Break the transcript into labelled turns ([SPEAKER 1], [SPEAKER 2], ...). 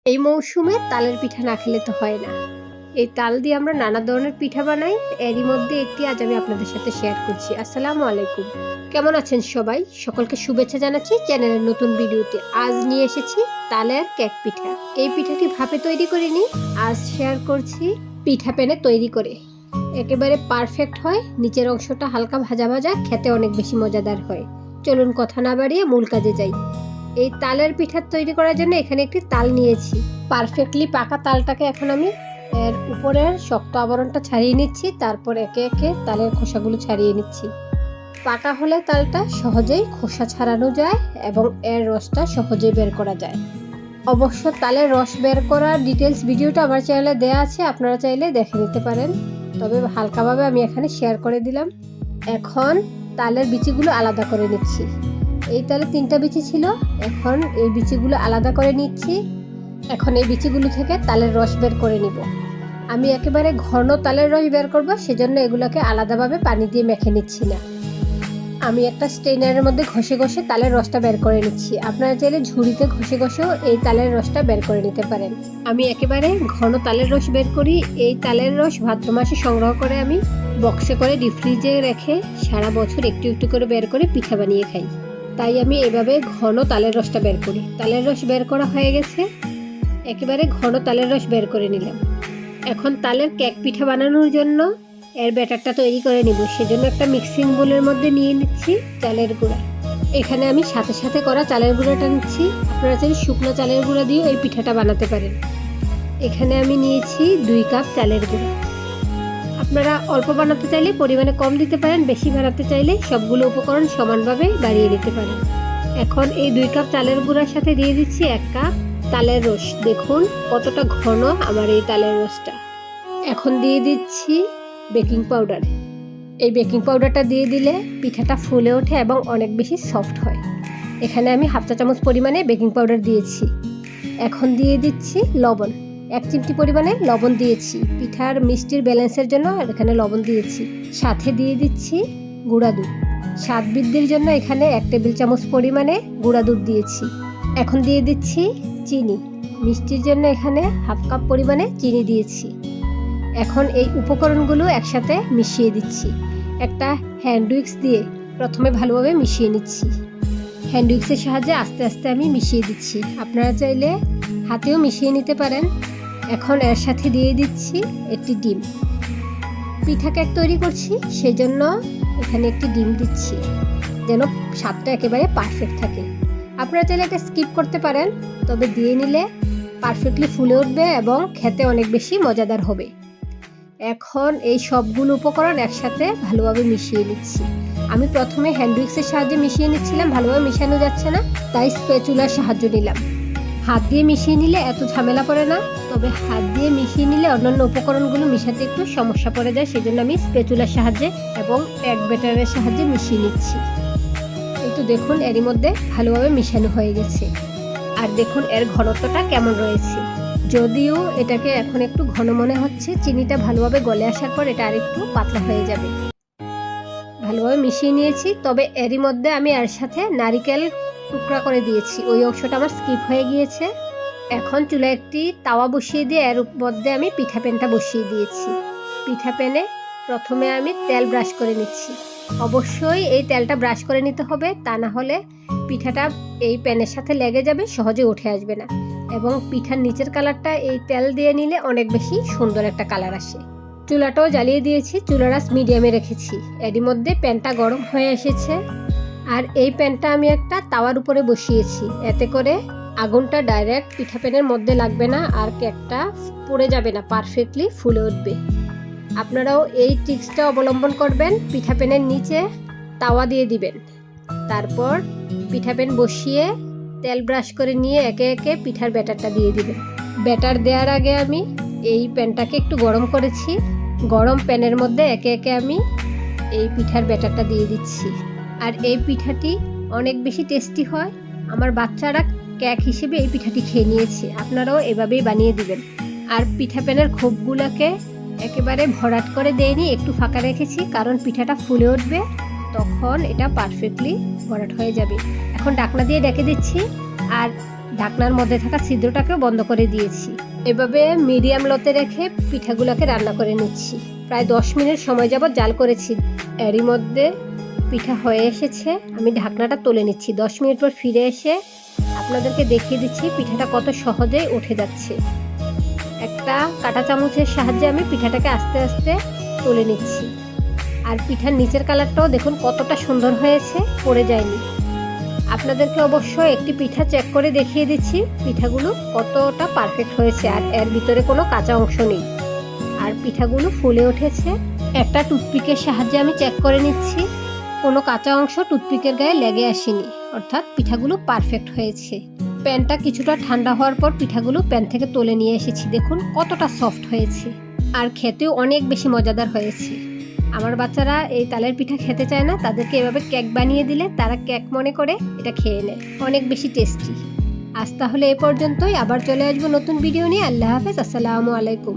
[SPEAKER 1] এই মৌসুমে তালের পিঠা না খেলে তো হয় না। এই তাল দিয়ে আমরা নানা ধরনের পিঠা বানাই। এরই মধ্যে একটি আজ আমি আপনাদের সাথে শেয়ার করছি। আসসালামু আলাইকুম, কেমন আছেন সবাই? সকলকে শুভেচ্ছা জানাচ্ছি চ্যানেলের নতুন ভিডিওতে। আজ নিয়ে এসেছি তালের কেক পিঠা। এই পিঠাটি ভাপে তৈরি করিনি, আজ শেয়ার করছি পিঠা প্যানে তৈরি করে। একেবারে পারফেক্ট হয়, নিচের অংশটা হালকা ভাজা ভাজা, খেতে অনেক বেশি মজাদার হয়। চলুন কথা না বাড়িয়ে মূল কাজে যাই। এই তালের পিঠা তৈরি করার জন্য এখানে একটি তাল নিয়েছি। পারফেক্টলি পাকা তালটাকে এখন আমি এর উপরের শক্ত আবরণটা ছাড়িয়ে নিচ্ছি, তারপর একে একে তালের খোসাগুলো ছাড়িয়ে নিচ্ছি। পাকা হলে তালটা সহজেই খোসা ছাড়ানো যায় এবং এর রসটা সহজেই বের করা যায়। অবশ্য তালের রস বের করার ডিটেলস ভিডিওটা আমার চ্যানেলে দেওয়া আছে, আপনারা চাইলে দেখে নিতে পারেন। তবে হালকাভাবে আমি এখানে শেয়ার করে দিলাম। এখন তালের বিচিগুলো আলাদা করে নিচ্ছি। এই তালে 3টা বিচি ছিল, এখন এই বিচিগুলো আলাদা করে নিচ্ছি। এখন এই বিচিগুলো থেকে তালের রস বের করে নিব। আমি একেবারে ঘন তালের রস বের করব, সেজন্য এগুলোকে আলাদাভাবে পানি দিয়ে মেখে নিচ্ছি না। আমি একটা স্ট্রেনারের মধ্যে ঘষে ঘষে তালের রসটা বের করে নিচ্ছি। আপনারা চাইলে ঝুড়িতে ঘষে ঘষেও এই তালের রসটা বের করে নিতে পারেন। আমি একেবারে ঘন তালের রস বের করি। এই তালের রস ভাদ্র মাসে সংগ্রহ করে আমি বক্সে করে ডিপ ফ্রিজে রেখে সারা বছর একটু একটু করে বের করে পিঠা বানিয়ে খাই। তাই আমি এভাবে ঘন তালের রসটা বের করি। তালের রস বের করা হয়ে গেছে, একেবারে ঘন তালের রস বের করে নিলাম। এখন তালের কেক পিঠা বানানোর জন্য এর ব্যাটারটা তৈরি করে নিব। সেজন্য একটা মিক্সিং বোলের মধ্যে নিয়ে নিচ্ছি চালের গুঁড়া। এখানে আমি সাথে সাথে করা চালের গুঁড়াটা নিচ্ছি। আপনারা চাইলে শুকনো চালের গুঁড়া দিয়েও এই পিঠাটা বানাতে পারেন। এখানে আমি নিয়েছি 2 কাপ চালের গুঁড়া। আপনারা অল্প বানাতে চাইলে পরিমাণে কম দিতে পারেন, বেশি বানাতে চাইলে সবগুলো উপকরণ সমানভাবে বাড়িয়ে দিতে পারেন। এখন এই 2 কাপ চালের গুঁড়ার সাথে দিয়ে দিচ্ছি 1 কাপ তালের রস। দেখুন কতটা ঘন আমার এই তালের রসটা। এখন দিয়ে দিচ্ছি বেকিং পাউডার। এই বেকিং পাউডারটা দিয়ে দিলে পিঠাটা ফুলে ওঠে এবং অনেক বেশি সফট হয়। এখানে আমি 1/2 চা চামচ পরিমাণে বেকিং পাউডার দিয়েছি। এখন দিয়ে দিচ্ছি লবণ। 1 চিমটি পরিমাণে লবণ দিয়েছি। পিঠার মিষ্টির ব্যালেন্সের জন্য এখানে লবণ দিয়েছি। সাথে দিয়ে দিচ্ছি গুঁড়া দুধ। স্বাদ বৃদ্ধির জন্য এখানে 1 টেবিল চামচ পরিমাণে গুঁড়া দুধ দিয়েছি। এখন দিয়ে দিচ্ছি চিনি। মিষ্টির জন্য এখানে 1/2 কাপ পরিমাণে চিনি দিয়েছি। এখন এই উপকরণগুলো একসাথে মিশিয়ে দিচ্ছি। একটা হ্যান্ড উইক্স দিয়ে প্রথমে ভালোভাবে মিশিয়ে নিচ্ছি। হ্যান্ড উইক্সের সাহায্যে আস্তে আস্তে আমি মিশিয়ে দিচ্ছি। আপনারা চাইলে হাতেও মিশিয়ে নিতে পারেন। এখন এর সাথে দিয়ে দিচ্ছি একটি ডিম। পিঠা কেক তৈরি করছি, সেজন্য এখানে একটি ডিম দিচ্ছি যেন স্বাদটা একেবারে পারফেক্ট থাকে। আপনারা চাইলে এটা স্কিপ করতে পারেন, তবে দিয়ে নিলে পারফেক্টলি ফুলে উঠবে এবং খেতে অনেক বেশি মজাদার হবে। এখন এই সবগুলো উপকরণ একসাথে ভালোভাবে মিশিয়ে নিচ্ছি। আমি প্রথমে হ্যান্ড উইক্সের সাহায্যে মিশিয়ে নিচ্ছিলাম, ভালোভাবে মিশানো যাচ্ছে না, তাই স্প্যাচুলার সাহায্য নিলাম। হাত দিয়ে মিশিয়ে নিলে এত ঝামেলা পড়ে না, তবে হাত দিয়ে মিশিয়ে নিলে অন্যান্য উপকরণগুলো মিশাতে একটু সমস্যা পড়ে যায়। সেজন্য আমি স্প্যাচুলার সাহায্যে এবং এক ব্যাটারের সাহায্যে মিশিয়ে নিচ্ছি। এই তো দেখুন এরই মধ্যে ভালোভাবে মিশানো হয়ে গেছে। আর দেখুন এর ঘনত্বটা কেমন রয়েছে। যদিও এটাকে এখন একটু ঘন মনে হচ্ছে, চিনিটা ভালোভাবে গলে আসার পর এটা আরেকটু পাতলা হয়ে যাবে। ভালোভাবে মিশিয়ে নিয়েছি, তবে এরই মধ্যে আমি এর সাথে নারিকেল টুকরা করে দিয়েছি। ওই অংশটা আমার স্কিপ হয়ে গিয়েছে। এখন চুলায় একটি তাওয়া বসিয়ে দিয়ে এর মধ্যে আমি পিঠা প্যানটা বসিয়ে দিয়েছি। পিঠা প্যানে প্রথমে আমি তেল ব্রাশ করে নিচ্ছি। অবশ্যই এই তেলটা ব্রাশ করে নিতে হবে, তা না হলে পিঠাটা এই প্যানের সাথে লেগে যাবে, সহজে উঠে আসবে না। এবং পিঠার নিচের কালারটা এই তেল দিয়ে নিলে অনেক বেশি সুন্দর একটা কালার আসে। চুলাটাও জ্বালিয়ে দিয়েছি, চুলার আঁচ মিডিয়ামে রেখেছি। এরই মধ্যে প্যানটা গরম হয়ে এসেছে। আর এই প্যানটা আমি একটা তাওয়ার উপরে বসিয়েছি, এতে করে আগুনটা ডাইরেক্ট পিঠা প্যানের মধ্যে লাগবে না আর কেকটা পুড়ে যাবে না, পারফেক্টলি ফুলে উঠবে। আপনারাও এই ট্রিক্সটা অবলম্বন করবেন। পিঠা প্যানের নিচে তাওয়া দিয়ে দিবেন, তারপর পিঠা প্যান বসিয়ে তেল ব্রাশ করে নিয়ে একে একে পিঠার ব্যাটারটা দিয়ে দিবেন। ব্যাটার দেওয়ার আগে আমি এই প্যানটাকে একটু গরম করেছি। গরম প্যানের মধ্যে একে একে আমি এই পিঠার ব্যাটারটা দিয়ে দিচ্ছি। আর এই পিঠাটি অনেক বেশি টেস্টি হয়। আমার বাচ্চারা কেক হিসেবে এই পিঠাটি খেয়ে নিয়েছে। আপনারাও এভাবেই বানিয়ে দিবেন। আর পিঠা প্যানের খোপগুলোকে একেবারে ভরাট করে দেয়নি, একটু ফাঁকা রেখেছি, কারণ পিঠাটা ফুলে উঠবে, তখন এটা পারফেক্টলি ভরাট হয়ে যাবে। এখন ঢাকনা দিয়ে ঢেকে দিচ্ছি। আর ঢাকনার মধ্যে থাকা ছিদ্রটাকেও বন্ধ করে দিয়েছি। এভাবে মিডিয়াম লোতে রেখে পিঠাগুলোকে রান্না করে নিচ্ছি। প্রায় 10 মিনিট সময় যাবত জাল করেছি। এরই মধ্যে পিঠা হয়ে এসেছে। আমি ঢাকনাটা তুলে নিচ্ছি। 10 মিনিট পর ফিরে এসে আপনাদেরকে দেখিয়ে দিচ্ছি পিঠাটা কত সহজেই উঠে যাচ্ছে। একটা কাঁটা চামচের সাহায্যে আমি পিঠাটাকে আস্তে আস্তে তুলে নিচ্ছি। আর পিঠার নিচের কালারটাও দেখুন কতটা সুন্দর হয়েছে, পড়ে যায়নি। আপনাদেরকে অবশ্যই একটি পিঠা চেক করে দেখিয়ে দিচ্ছি পিঠাগুলো কতটা পারফেক্ট হয়েছে, আর এর ভিতরে কোনো কাঁচা অংশ নেই। আর পিঠাগুলো ফুলে উঠেছে। একটা টুথপিকের সাহায্যে আমি চেক করে নিচ্ছি, কোনো কাঁচা অংশ টুথপিকের গায়ে লেগে আসেনি, অর্থাৎ পিঠাগুলো পারফেক্ট হয়েছে। প্যানটা কিছুটা ঠান্ডা হওয়ার পর পিঠাগুলো প্যান থেকে তুলে নিয়ে এসেছি। দেখুন কতটা সফট হয়েছে, আর খেতেও অনেক বেশি মজাদার হয়েছে। আমার বাচ্চারা এই তালের পিঠা খেতে চায় না, তাদেরকে এভাবে কেক বানিয়ে দিলে তারা কেক মনে করে এটা খেয়ে নেয়। অনেক বেশি টেস্টি। আজ তাহলে এ পর্যন্তই, আবার চলে আসবো নতুন ভিডিও নিয়ে। আল্লাহ হাফেজ, আসসালামু আলাইকুম।